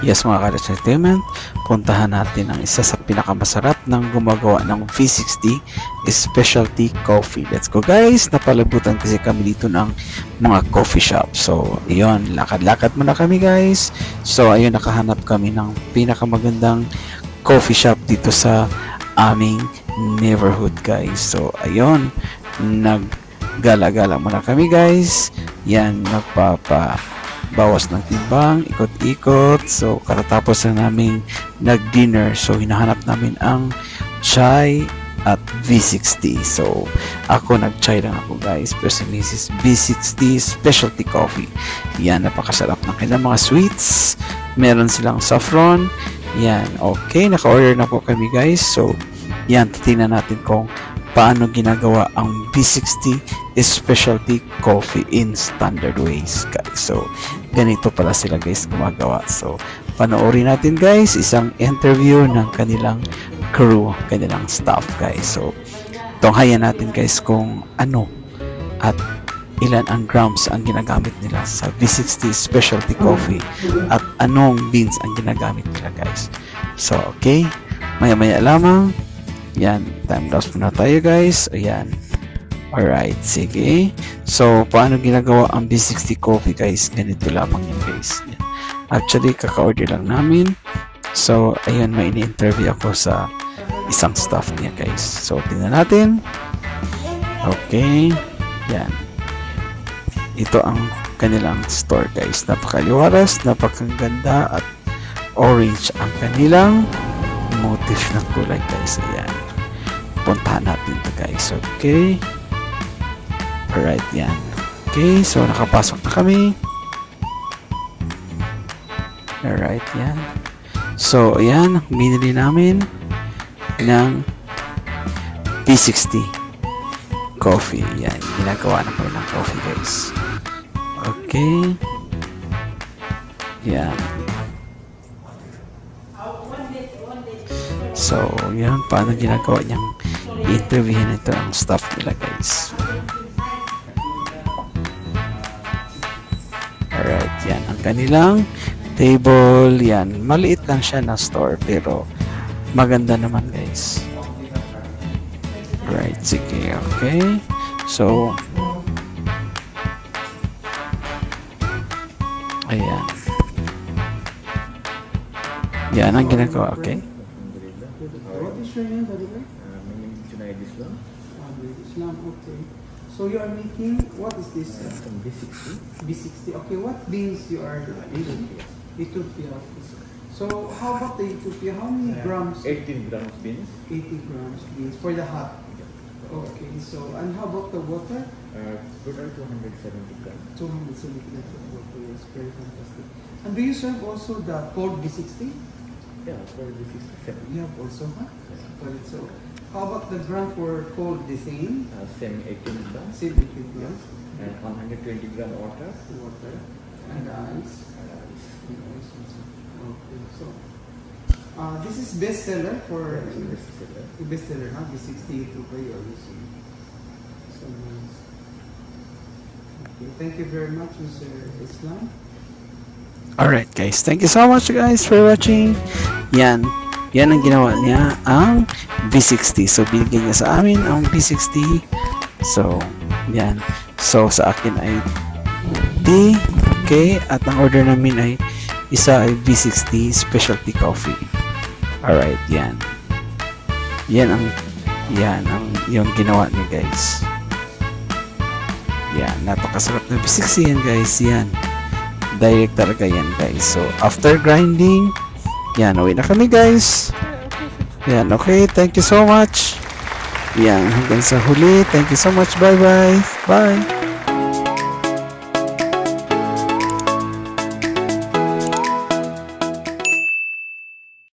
Yes mga Kalats Entertainment, puntahan natin ang isa sa pinakamasarap ng gumagawa ng V60 specialty coffee. Let's go guys! Napalabutan kasi kami dito ng mga coffee shop. So ayun, lakad-lakad muna kami guys. So ayun, nakahanap kami ng pinakamagandang coffee shop dito sa aming neighborhood guys. So ayun, naggala-gala muna kami guys. Yan, bawas ng timbang, ikot-ikot. So katatapos na namin nag-dinner, so hinahanap namin ang chai at V60. So ako nag-chai lang ako guys, pero si Mrs. V60 specialty coffee. Yan, napakasarap ng kanilang mga sweets. Meron silang saffron. Yan, okay, naka-order na po kami guys. So yan, titingnan natin kung paano ginagawa ang V60 specialty coffee in standard ways guys. So ganito pala sila guys gumagawa. So panoorin natin guys isang interview ng kanilang crew, kanilang staff guys. So tunghayan natin guys kung ano at ilan ang grams ang ginagamit nila sa V60 specialty coffee at anong beans ang ginagamit nila guys. So okay, maya-maya lamang. Yan, time lapse muna tayo guys. Ayan. Alright, sige. So, paano ginagawa ang V60 coffee guys? Ganito lamang yun guys. Yan. Actually, kaka-order lang namin. So, ayun, may ini-interview ako sa isang staff niya guys. So, tingnan natin. Okay. Yan. Ito ang kanilang store guys. Napakaliwaras, napakaganda at orange ang kanilang motif ng kulay guys. Ayan, puntahan natin ito guys. Okay, alright, yan. Okay, so nakapasok na kami. Alright, yan. So ayan, binili namin ng V60 coffee. Yan, ginagawa na ko ng coffee guys. Okay, yan. So, yan, paano ginagawa niyang interviewin ito ang staff nila guys. Alright, yan ang kanilang table. Yan, maliit lang siya na store pero maganda naman guys. Alright, sige, okay. So, ayan. Yan ang ginagawa, okay. What is your name, by the way? My name is Junaid Islam. Islam, okay. So you are making, what is this? Some B60. B60, okay. What beans you are using? Ethiopia. So how about the Ethiopia? How many grams? 18 grams beans. 80 grams beans for the hot. Okay, so, and how about the water? Total 270 grams. 270 grams of water, yes, very fantastic. And do you serve also the cold B60? Yeah, for B67. You have also, huh? Yes. So, how about the gram for cold the same? Same 18 grams. Same 18 grams. And 120 gram water. Water. And ice. Okay, so, this is bestseller for bestseller, huh? B60 to pay or using. So nice. Okay, thank you very much, Mr. Islam. Alright guys, thank you so much guys for watching. Yan, yan ang ginawa niya ang V60. So binigyan niya sa amin ang V60. So yan, so sa akin ay tea, okay, at ang order namin ay isa ay V60 specialty coffee. Alright, yan. Yan ang yung ginawa niya guys. Yan, napakasarap na V60 yan guys. Yan, direct talaga yan guys. So after grinding, yan, uwi na kami guys. Yan, okay, thank you so much. Yan, hanggang sa huli, thank you so much. Bye bye. Bye.